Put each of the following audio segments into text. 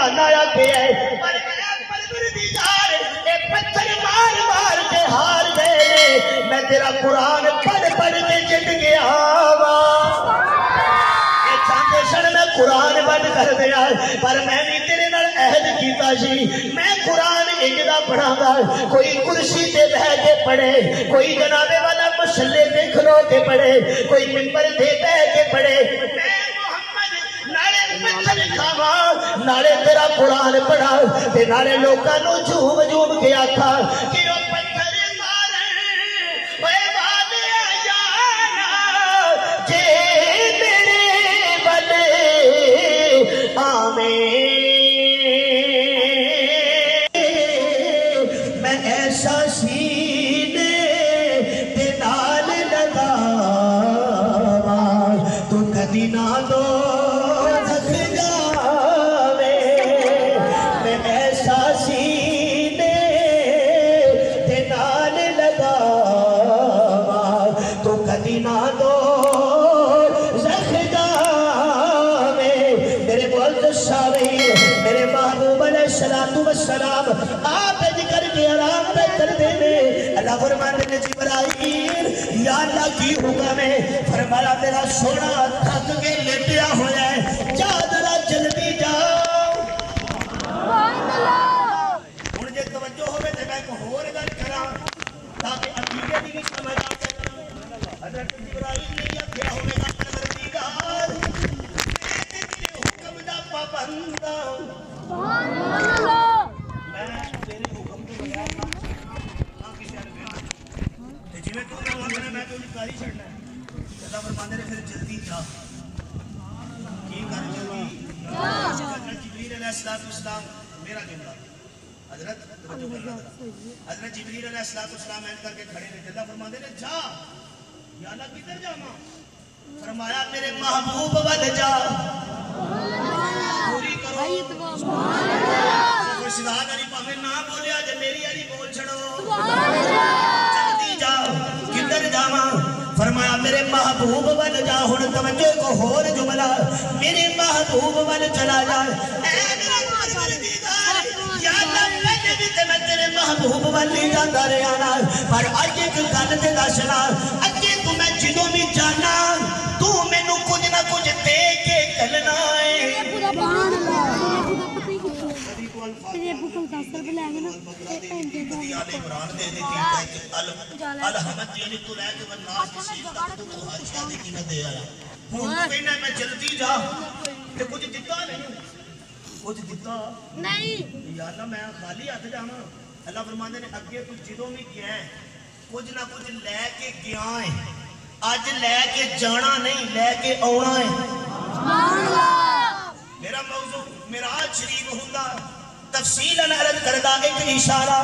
ایمان آیا کہ ہے پر پروردگار اے پتھر مار مار کے ہار گئے میں تیرا قرآن پڑھ پڑھ کے جت گیا میں قرآن بند کر دیا پر میں بھی تیرے نال عہد کیتا جی میں قرآن انجدہ پڑھا گا کوئی کرسی تے بہ کے پڑھے کوئی جنابے والا مسلے تے کھلو کے پڑھے کوئی ممبر تے بہ کے پڑھے میں محمد نالے پتھر کھاوا نالے تیرا قرآن پڑھا تے نالے لوکاں نو جھوم جھوم کے آکھا کہ او پتھر مارے اے والے جانا جے میں ایسا سینے تے نال لگاوا تو کدی نہ دو دکھ جاوے میں ایسا سینے تے نال لگاوا تو کدی نہ دو میرے محبوب علیہ السلام آپ ذکر کے آرام پہ کر دینے اللہ فرمانے نے جبرائیل یا اللہ کی حکم ہے فرمایا میرا سونا تھک کے لیٹیا ہو جائے جا ذرا جلدی جاؤ مجھے توجہ ہوئے تھے میں کو ہور گل کرا تاکہ عقیدے بھی نہیں سمجھ آتے حضرت جبرائیل نے یہ کیا ہوئے گا پروردگار بندہ میں تیرے حکم کے بغیر نہ کسی نے بیٹھا جی میں تو نہ ہونا میں تو کاری چھڑنا ہے اللہ فرمانے نے پھر جلدی جا کی کر جلدی حضرت جبریل علیہ السلام میرا جملہ حضرت جبریل علیہ السلام این کر کے کھڑے رہے اللہ فرمانے نے جا یا اللہ کدھر جاواں فرمایا میرے محبوب ول جا پوری کرو کوئی صدا کری پاویں نہ بولیا جے میری علی بول چھڑو جلدی جاؤ کدھر جاواں فرمایا میرے محبوب ول جا ہن توجہ کو ہور جملہ میرے محبوب ول چلا جا اے میرا پروردگار یا اللہ میں بھی تے میں تیرے محبوب ول نہیں جاندا رہیا پر اج ایک گل تے دسنا اگے تو میں جدوں بھی جانا تو مینوں کچھ نہ کچھ دے کے گلنا ہے میں جلدی جا کچھ دیتا نہیں کچھ دیتا نہیں یا اللہ میں خالی ہاتھ جاواں اللہ فرماندے نے اگے تو جدوں بھی گیا ہے کچھ نہ کچھ لے کے گیا ہے آج لے کے جانا نہیں لے کے آنا ہے میرا موضوع معراج شریف ہوندا تفصیلاً عرض کردہ ایک اشارہ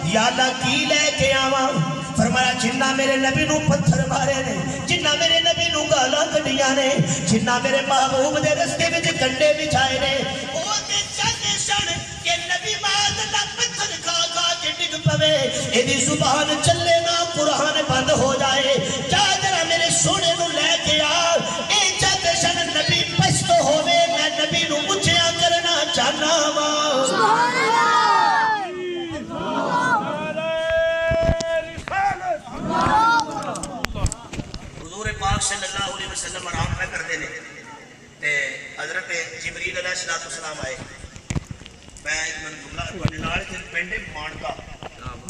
یا اللہ کی لے کے آواں فرمایا جنہ میرے نبی نو پتھر مارے نے جنہ میرے نبی نو گالاں کڈیاں نے جنہ میرے محبوب دے رستے وچ کنڈے بچھائے نے او تے چاہتے سن کہ نبی بعد اللہ پتھر کھا کھا کے ڈگ پوے ایدی زبان چلے نہ قرآن بند ہو جائے جا ذرا میرے سونے نو لے کے آ اے چاہتے سن نبی پشت ہووے میں نبی نو اونچا کرنا چاہنا وا سبحان اللہ صلی اللہ علیہ وسلم آرام پہ کر دینے تے حضرت جبریل علیہ السلام آئے میں ایک منظورہ پڑھنال کے پینڈے مانکا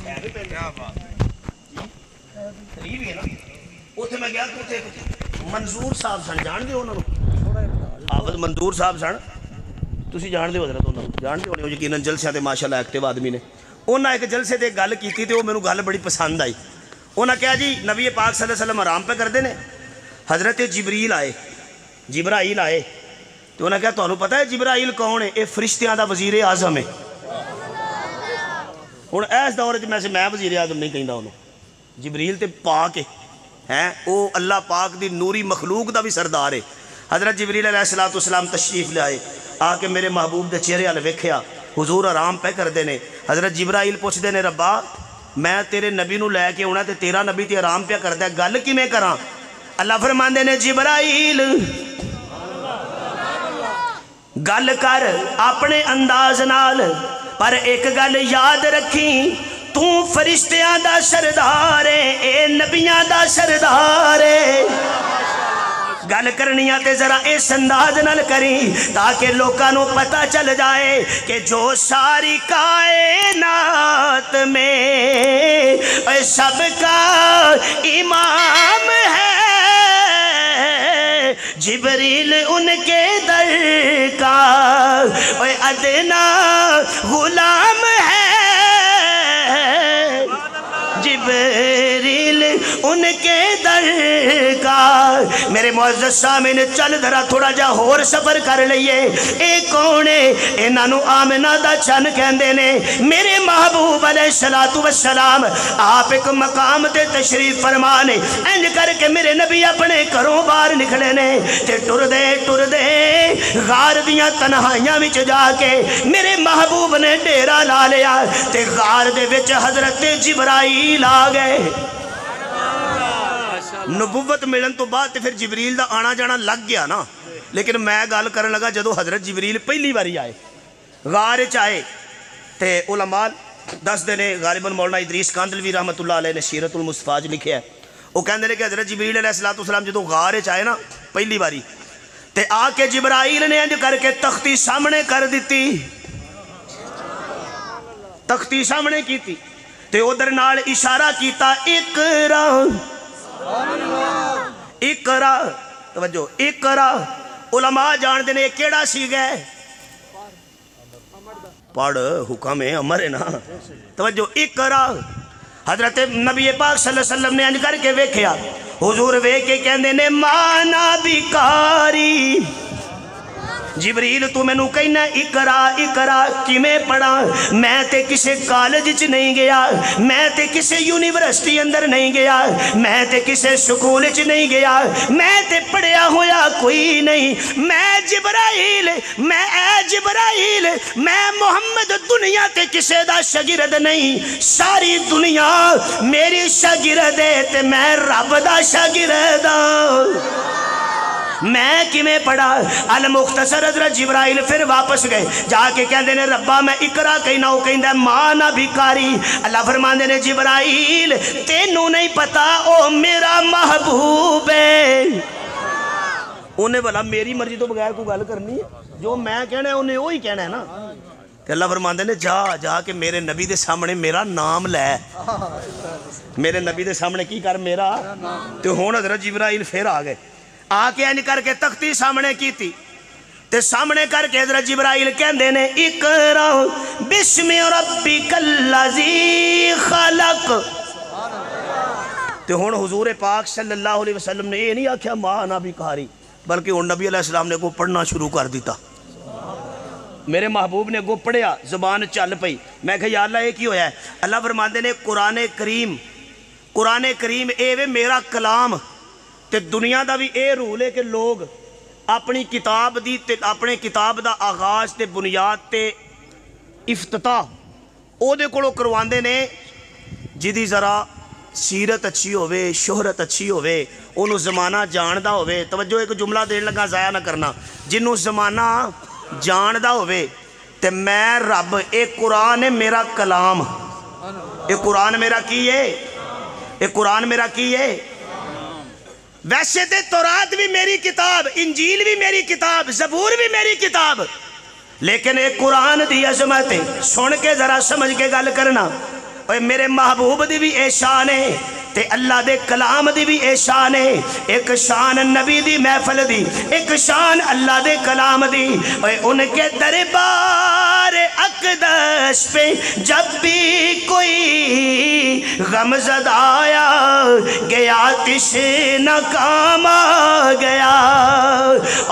ہے بھی پینڈے قریب ہے نا اوتھے میں گیا تو منظور صاحب سن جان دے انہوں حافظ منظور صاحب سن تسی جان دے حضرت انہوں جان دے انہوں یقیناً جلسے آتے ماشاءاللہ ایکٹیو آدمی نے انہوں ایک جلسے دے گل کی تھی تے وہ میں گل بڑی پسند آئی انہوں نے کہا جی نبی پاک صلی اللہ علیہ وسلم آرام پہ کر دینے حضرت جبرائیل آئے تو انہوں نے کہا تو انہوں پتا ہے جبرائیل کون ہے یہ فرشتیاں دا وزیر اعظم ہے انہوں ایس دور میں سے میں وزیر اعظم نہیں کہیں دا انہوں جبریل تے پاک ہے وہ اللہ پاک دی نوری مخلوق دا بھی سردار ہے حضرت جبریل علیہ السلام تشریف لے آئے آکے میرے محبوب دے چہرے والے ویکھیا حضور آرام پہ کر دینے حضرت جبرائیل پوچھ دینے ربا میں تیرے نبی نو لے کے ہونا تے تیرا نبی تے آرام پہ کر دے گل کی میں کراں اللہ فرماندے نے جبرائیل گل کر اپنے انداز نال، پر ایک گل یاد رکھی، تو فرشتیاں دا سردار ہے، اے نبیاں دا سردار ہے۔ گل کرنیاں تے ذرا اس انداز نال کریں تاکہ لوگاں نو پتہ چل جائے کہ جو ساری کائنات میں سب کا امام ہے، جبریل ان کے در کا ادنا غلام ہے، جبریل ان کے در کا۔ میرے معزز سامنے چل دھرا تھوڑا جا اور سفر کر لئیے۔ اے کونے انہاں نو آمنہ دا چن کہندے نے۔ میرے محبوب علیہ السلام آپ ایک مقام تے تشریف فرمانے، انج کر کے میرے نبی اپنے گھروں باہر نکلے نے تے ٹر دے غار دیاں تنہائیاں وچ جا کے میرے محبوب نے ڈیرا لا لیا تے غار دے وچ حضرت جبرائیل آ گئے۔ نبوت ملن تو بعد پھر جبریل دا آنا جانا لگ گیا نا، لیکن میں گال کرن لگا جدو حضرت جبریل پہلی باری آئے غار چاہے تے علماء دس دینے، غالباً مولانا ادریس کاندلوی رحمت اللہ علیہ نے سیرت المصطفیٰ لکھے ہے، وہ کہندے نے کہ حضرت جبریل علیہ السلام جدو غار چاہے نا پہلی باری تے آ کے جبرائیل نے انج کر کے تختی سامنے کر دیتی، تختی سامنے کیتی تے ادھر نال اشارہ کیتا، اقرا اقرا، توجہ اقرا۔ علماء جان دینے کیڑا سی گئے، پڑھ حکم امر ہے نا، توجہ اقرا۔ حضرت نبی پاک صلی اللہ علیہ وسلم نے انج کر کے ویکھیا، حضور ویکھ کے کہندے نے مانا بیکاری، جبریل تو میں نو کہنا اقرا اقرا کیویں پڑھا، میں تے کسے کالج چ نہیں گیا، میں تے کسے یونیورسٹی اندر نہیں گیا، میں تے کسے سکول چ نہیں گیا، میں تے پڑھیا ہویا کوئی نہیں، میں جبرائیل، میں اے جبرائیل، میں محمد دنیا تے کسے دا شاگرد نہیں، ساری دنیا میری شاگرد ہے تے میں رب دا شاگرد ہاں۔ میں کیویں پڑھا، المختصر حضرت جبرائیل پھر واپس گئے جا کے کہندے نے ربا میں اقرا کہنا، وہ کہندا ماں نہ بھکاری۔ اللہ فرماندے نے جبرائیل تینوں نہیں پتا او میرا محبوب ہے، انہیں بھلا میری مرضی تو بغیر کوئی گل کرنی ہے، جو میں کہنا ہے انہیں وہی کہنا ہے نا۔ کہ اللہ فرماندے نے جا کے میرے نبی دے سامنے میرا نام لے، میرے نبی دے سامنے کی کر میرا، تو ہون حضرت جبرائیل پھر آ گئے، آ کے ان کر کے تختی سامنے کی تھی تے سامنے کر کے حضرت جبرائیل کہندے نے اقرا بسم ربک الذی خلق۔ تے ہن حضور پاک صلی اللہ علیہ وسلم نے یہ نہیں آکھیا ماں نہ بیکاری، بلکہ ان نبی علیہ السلام نے کو پڑھنا شروع کر دیتا۔ میرے محبوب نے کو پڑھیا، زبان چل پئی، میں کہا یا اللہ یہ کی ہویا ہے؟ اللہ فرماندے نے قرآن کریم اے وے میرا کلام، تے دنیا دا بھی اے رول ہے کہ لوگ اپنی کتاب دی تے اپنے کتاب دا آغاز تے بنیاد تے افتتاح او دے کولو کرواندے نے، جدی ذرا سیرت اچھی ہوئے، شہرت اچھی ہوئے، انہوں زمانہ جاندہ ہوئے۔ توجہ ایک جملہ دیر لگا ضائع نہ کرنا، جنہوں زمانہ جاندہ ہوئے تے میں رب اے قرآن میرا کلام، اے قرآن میرا کی ہے، اے قرآن میرا کی ہے۔ ویسے تے تورات بھی میری کتاب، انجیل بھی میری کتاب، زبور بھی میری کتاب، لیکن ایک قرآن دی عظمت ہے، سن کے ذرا سمجھ کے گل کرنا، اور میرے محبوب دی بھی اے شان ہے تے اللہ دے کلام دی بھی اے شان ہے، ایک شان نبی دی محفل دی، ایک شان اللہ دے کلام دی، اور ان کے دربار اقدس پہ جب بھی کوئی غم زدہ آیا گیا، آتش ناکام آ گیا،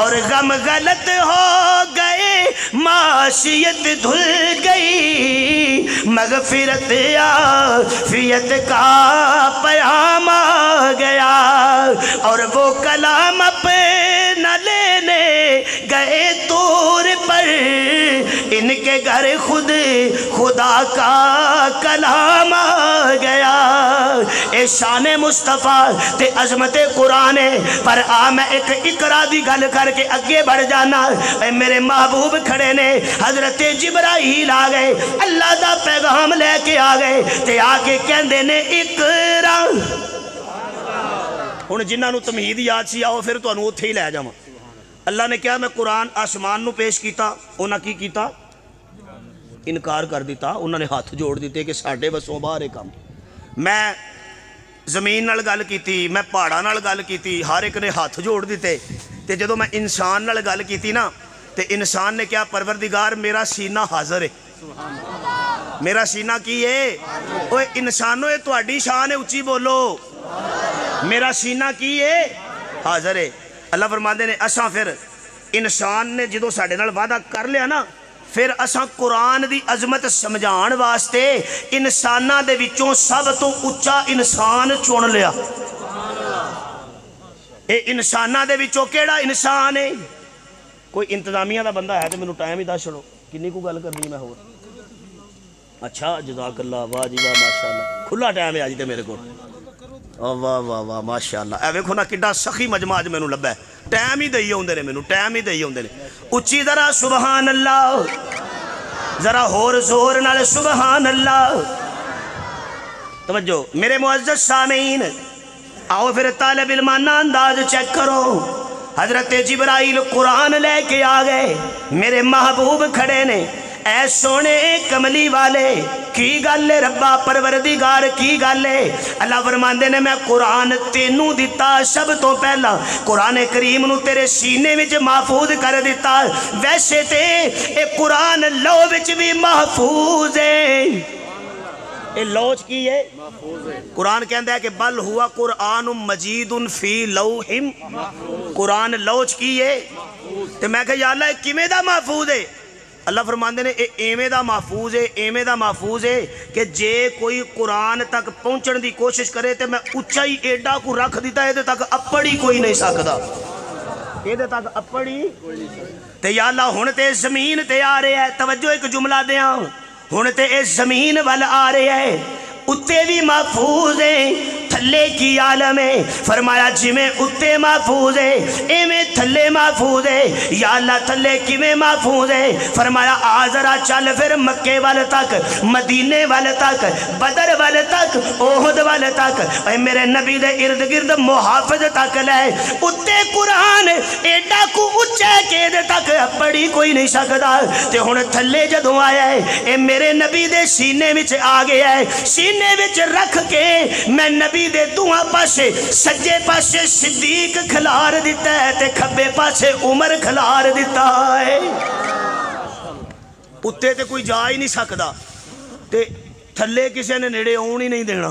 اور غم غلط ہو گئے، معاشیت دھل گئی، مغفرت عافیت کا پیام آ گیا، اور وہ کلام اپنا لینے گئے طور پر، ان کے گھر خود خدا کا کلام آ گیا، اے شان مصطفیٰ تے عظمت قرآن ہے۔ پر آ میں ایک اقرا دی گل کر کے اگے بڑھ جانا۔ اے میرے محبوب کھڑے نے، حضرت جبرائیل آ گئے، اللہ دا پیغام لے کے آ گئے تے آ کے کہندے نے اقرا۔ ہن جنہاں نو تمہید یاد سی آؤ پھر تانوں اوتھے ہی لے جاواں۔ اللہ نے کہا میں قرآن آسمان نو پیش کیتا، انہاں کی کیتا؟ انکار کر دیتا، انہوں نے ہاتھ جوڑ دیتے کہ ساڈے بسوں باہر کام۔ میں زمین نال گل کیتی، میں پہاڑاں نال گل کیتی، ہر ایک نے ہاتھ جوڑ دیتے۔ تے جدوں میں انسان نال گل کیتی نا تے انسان نے کیا پروردگار میرا سینہ حاضر ہے، میرا سینہ کی ہے؟ اوے انسانوں اے تہاڈی شان ہے، اچھی بولو، میرا سینہ کی ہے؟ حاضر ہے۔ اللہ فرماندے نے اساں پھر انسان نے جدوں ساڈے نال وعدہ کر لیا نا پھر اساں قرآن دی عظمت سمجھان واسطے انساناں دے وچوں سب تو اچا انسان چن لیا۔ اے انساناں دے وچوں کیڑا انسان ہے؟ کوئی انتظامیہ دا بندہ ہے تو مینوں ٹائم ہی دس چھڑو، کنی کو گل کرنی میں ہور؟ اچھا جزاک اللہ، واہ جی واہ ماشاءاللہ، کھلا ٹائم ہے آج تے میرے کو، واہ واہ واہ ماشاءاللہ۔ اے ویکھو نا کڈا سخی مجمع اج مینوں لبا ہے، ٹائم ہی دئی ہوندے نے مینوں، ٹائم ہی دئی ہوندے نے۔ اچھی ذرا سبحان اللہ، ذرا ہور زور نال سبحان اللہ۔ توجہ میرے معزز سامعین، آؤ پھر طالب علمانہ انداز چیک کرو۔ حضرت جبرائیل قرآن لے کے آ گئے، میرے محبوب کھڑے نے، اے سونے کملی والے کی گل ہے ربا پروردگار کی گل ہے؟ اللہ فرماندے نے میں قرآن تینوں دیتا سب تو پہلا، قرآن کریم نو تیرے سینے وچ محفوظ کر دیتا۔ ویسے تے اے قرآن لو وچ بھی محفوظ ہے، اے لوچ کی ہے؟ قرآن کہندہ ہے کہ بل ہوا قرآن مجید فی لوح، قرآن لوچ کی ہے؟ تو میں کہا یا اللہ کیویں دا محفوظ ہے؟ اللہ فرماندے نے اے ایویں دا محفوظ ہے، ایویں دا محفوظ ہے کہ جے کوئی قرآن تک پہنچن دی کوشش کرے تے میں اچھا ہی ایڈا کو رکھ دیتا ہے تے تک اپڑی کوئی نہیں سکتا، یہ تک اپڑی تے یا اللہ ہن تے زمین تے آ رہے ہے۔ توجہ ایک جملہ دیاں، ہن تے اس زمین وال آ رہے ہے، اتے بھی محفوظ ہے، تھلے کی عالم ہے۔ فرمایا جی میں اتے محفوظ ہے ایویں تھلے محفوظ ہے۔ یا اللہ تھلے کیویں محفوظ ہے؟ فرمایا آ ذرا چل پھر مکے وال تک، مدینے وال تک، بدر وال تک، احد وال تک، اے میرے نبی دے ارد گرد محافظ تک لے۔ اتے قرآن ایڈا کو اچھا کہ دے تک پڑھی کوئی نہیں سکتا، تے ہن تھلے جدوں آیا ہے اے میرے نبی دے سینے وچ آ گیا ہے، سینے وچ رکھ کے میں نبی دے دعا پاسے سجے پاسے صدیق کھلار دیتا ہے تے کھبے پاسے عمر کھلار دیتا ہے۔ اتے تے کوئی جا ہی نہیں سکتا تے تھلے کسے نے نیڑے آن ہی نہیں دینا۔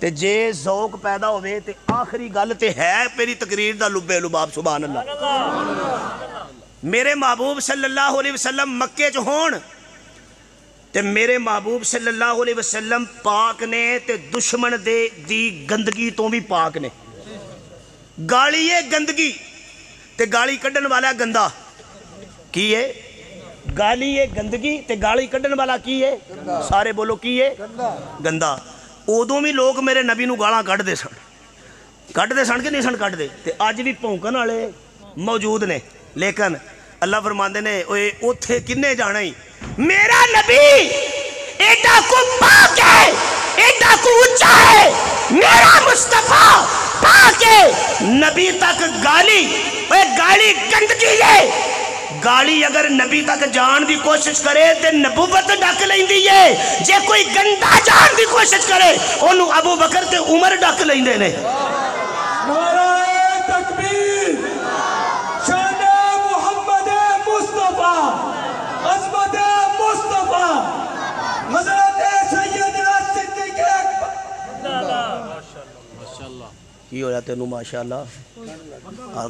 تے جے ذوق پیدا ہوئے تے آخری گل تے ہے میری تقریر دا لبے لباب سبحان اللہ۔ میرے محبوب صلی اللہ علیہ وسلم مکے چ ہون تے میرے محبوب صلی اللہ علیہ وسلم پاک نے تے دشمن دے دی گندگی تو بھی پاک نے۔ گالی ہے گندگی تے گالی کڈن والا گندا کی ہے؟ گالی ہے گندگی تے گالی کڈن والا کی ہے؟ سارے بولو کی ہے؟ گندا۔ ادوں بھی لوگ میرے نبی نو گالاں کڈ دے سن کہ نہیں سن کڈ دے، تے اج بھی بھونکن والے موجود نے، لیکن اللہ فرماندے نے اوے اوتھے کنے جانا ہی میرا نبی ایڈا کو پاک ہے، ایڈا کو اونچا ہے، میرا مصطفیٰ پاک ہے۔ نبی تک گالی، اے گالی گندگی ہے، گالی اگر نبی تک جان دی کوشش کرے تے نبوت ڈک لیندی ہے، جے کوئی گندا جان دی کوشش کرے انہوں ابو بکر تے عمر ڈک لیندے نے۔ نعرہ تکبیر، شان محمد مصطفیٰ، عظمت مصطفیٰ، حضرت سیدنا صدیق اکبر۔ کی ہو جاتے انہوں ماشاءاللہ؟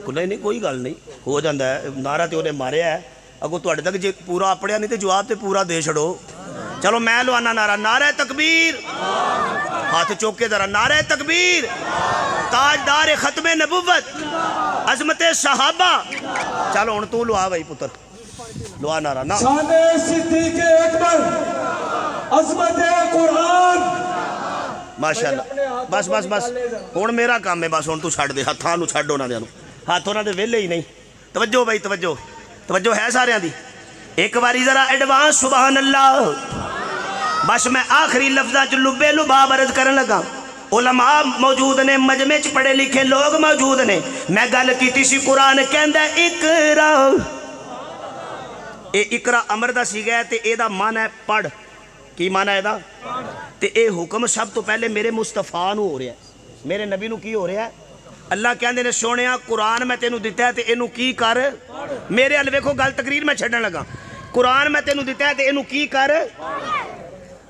نہیں کوئی گل نہیں، ہو جاندہ ہے، نعرہ تے انہیں مارے ہے، اگو تو اڑے تک جے پورا اپڑیا نہیں تے جواب تے پورا دے چھڑو۔ چلو میں لوانا نعرہ، نعرہ تکبیر، ہاتھ چوکے ذرا، نعرہ تکبیر، تاجدار ختم نبوت، عظمت صحابہ۔ چلو ان تو لوا بھائی پتر، لوا نعرہ نا۔ شان صدیق اکبر، عظمت قرآن، ماشاءاللہ بس بس بس ہن میرا کام ہے بس ہن تو چھڈ دے ہتھاں نو چھڈ انہاں دے نو ہاتھ انہاں دے ویلے ہی نہیں توجہ بھائی توجہ ہے سارے دی ایک باری ذرا ایڈوانس سبحان اللہ بس میں آخری لفظہ چ لبے لباب عرض کرن لگا علماء موجود نے مجمع چ پڑھے لکھے لوگ موجود نے میں گل کیتی سی قرآن کہندا اقرا اے اقرا امر دا سی گیا تے اے دا معنی ہے پڑھ کی معنی ہے دا تے اے حکم سب تو پہلے میرے مصطفیٰ نو ہو رہا ہے میرے نبی نو کی ہو رہا ہے اللہ کہندے نے سونیا قرآن میں تینوں دیتا ہے تے اینو کی کر میرے ال ویکھو گل تقریر میں چھڈن لگا قرآن میں تینوں دیتا ہے تے اینو کی کر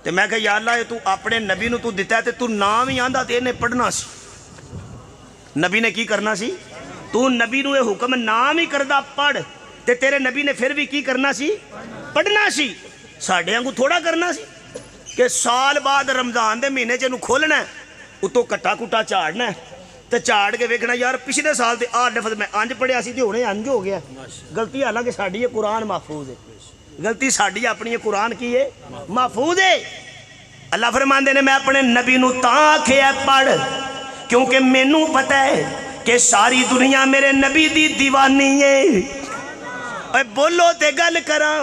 تے میں کہا یا اللہ تو اپنے نبی نو تو دیتا ہے تے تو نام ہی آندا تے انہیں پڑھنا سی نبی نے کی کرنا سی تو نبی نو یہ حکم نام ہی کردہ پڑھ تے تیرے نبی نے پھر بھی کی کرنا سی پڑھنا سی ساڑھے کو تھوڑا کرنا سی کہ سال بعد رمضان دے مہینے چنو کھولنا ہے اتو کٹا کٹا چاڑنا ہے تے چاڑ کے ویکھنا یار پچھلے سال تے لفظ میں انج پڑھیا سی تے ہونے انج ہو گیا غلطی حالانکہ ساڈی یہ قرآن محفوظ ہے غلطی ساڈی اپنی یہ قرآن کی ہے محفوظ ہے اللہ فرماندے نے میں اپنے نبی نو تاں آکھیا پڑھ کیونکہ مینوں پتہ ہے کہ ساری دنیا میرے نبی دی دیوانی ہے اے بولو تے گل کراں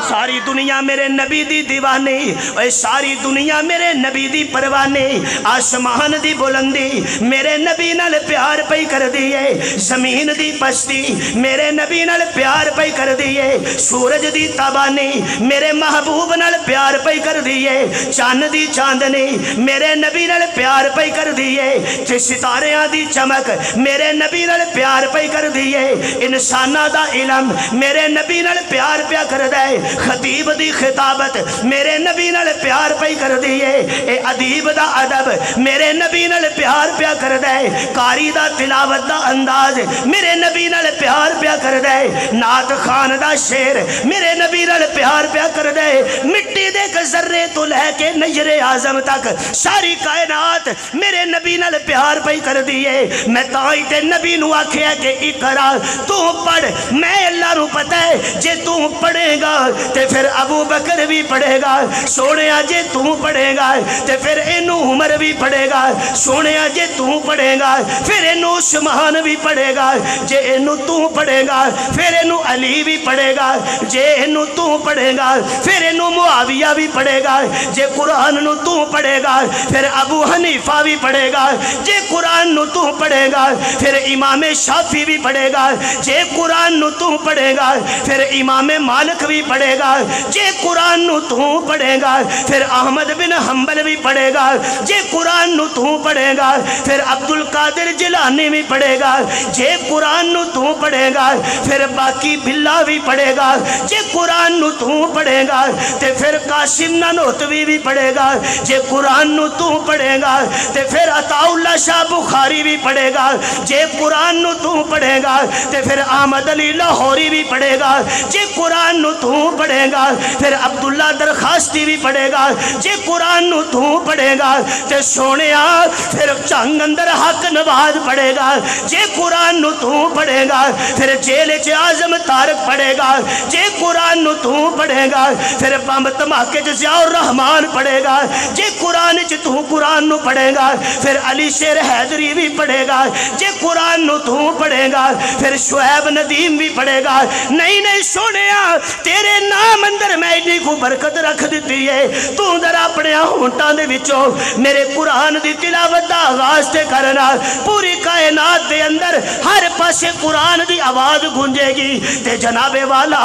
ساری دنیا میرے نبی دی دیوانی اے ساری دنیا میرے نبی دی پروانی آسمان دی بلندی میرے نبی نال پیار پئی کر دیئے زمین دی پستی میرے نبی نال پیار پئی کر دیئے سورج دی تابانی میرے محبوب نال پیار پئی کر دیئے چاند دی چاندنی میرے نبی نال پیار پئی کر دیئے تے ستاریاں دی چمک میرے نبی نال پیار پئی کر دیئے انسانہ دا علم میرے نبی نال پیار پیا کر دے خطیب دی خطابت میرے نبی نال پیار پئی کر دیئے اے ادیب دا ادب میرے نبی نال پیار پیا کر دے قاری دا تلاوت دا انداز میرے نبی نال پیار پیا کر دے نعت خان دا شعر میرے نبی نال پیار پیا کر دے مٹی دے کے ذرے تو لے کے نیر اعظم تک ساری کائنات میرے نبی نال پیار پئی کر دیئے میں تائی تے نبی نو آکھیا کہ اقرا تو پڑھ میں اللہ نو پتہ ہے جے تو پڑھے گا تے پھر ابو بکر بھی پڑھے گا سونے آجے تو پڑھے گا تے پھر اینو عمر بھی پڑھے گا سونے آجے تو پڑھے گا پھر اینو عثمان بھی پڑھے گا جے اینو تو پڑھے گا پھر اینو علی بھی پڑھے گا جے اینو تو پڑھے گا پھر اینو معاویہ بھی پڑھے گا جے قرآن نو تو پڑھے گا پھر ابو حنیفہ بھی پڑھے گا جے قرآن نو تو پڑھے گا پھر امام شافعی بھی پڑھے گا جے قرآن نو تو پڑھے گا پھر امام مالک بھی پڑھے گا جے قرآن نو تو پڑھے گا پھر احمد بن حنبل بھی پڑھے گا جے قرآن نو تو پڑھے گا پھر عبدالقادر جیلانی بھی پڑھے گا جے قرآن نو تو پڑھے گا پھر باقی بھلا بھی پڑھے گا جے قرآن نو تو پڑھے گا تے پھر قاسم نانوتوی بھی پڑھے گا جے قرآن نو تو پڑھے گا تے پھر عطا اللہ شاہ بخاری بھی پڑھے گا جے قرآن نو تو پڑھے گا تے پھر احمد علی لاہوری بھی پڑھے گا جے قرآن نو تو پڑھے گا پھر عبداللہ درخواستی بھی پڑھے گا جے قرآن نو تو پڑھے گا تے سونیا پھر چنگ اندر حق نواز پڑھے گا جے قرآن نو تو پڑھے گا پھر جیل اعظم طارق پڑھے گا جے قرآن نو تو پڑھے گا پھر بم دھماکے ضیاء الرحمان پڑھے گا جے قرآن تو قرآن نو پڑھے گا پھر علی شیر حیدری بھی پڑھے گا جے قرآن نو تو پڑھے گا پھر شعیب ندیم بھی پڑھے گا نہیں نہیں سونیا تیرے نام اندر میں ایڈی کو برکت رکھ دیتی ہے تو در اپنے ہونٹاں دے وچوں میرے قرآن دی تلاوت دا آغاز تے کرنا پوری کائنات دے اندر ہر پاسے قرآن دی آواز گونجے گی تے جناب والا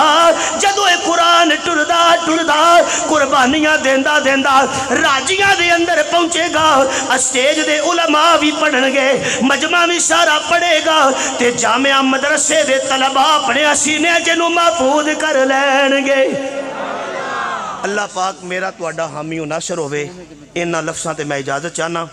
جدو اے قرآن ٹردا ٹردا قربانیاں دیندا دیندا راجیاں دے اندر پہنچے گا اسٹیج دے علماء بھی پڑھن گے مجمع بھی سارا پڑھے گا تے جامعہ مدرسے دے طلباء اپنے سینے جنوں محفوظ کر لین گے اللہ پاک میرا تو اڈا حامی و ناصر ہوئے انہاں لفظاں تے میں اجازت چاہنا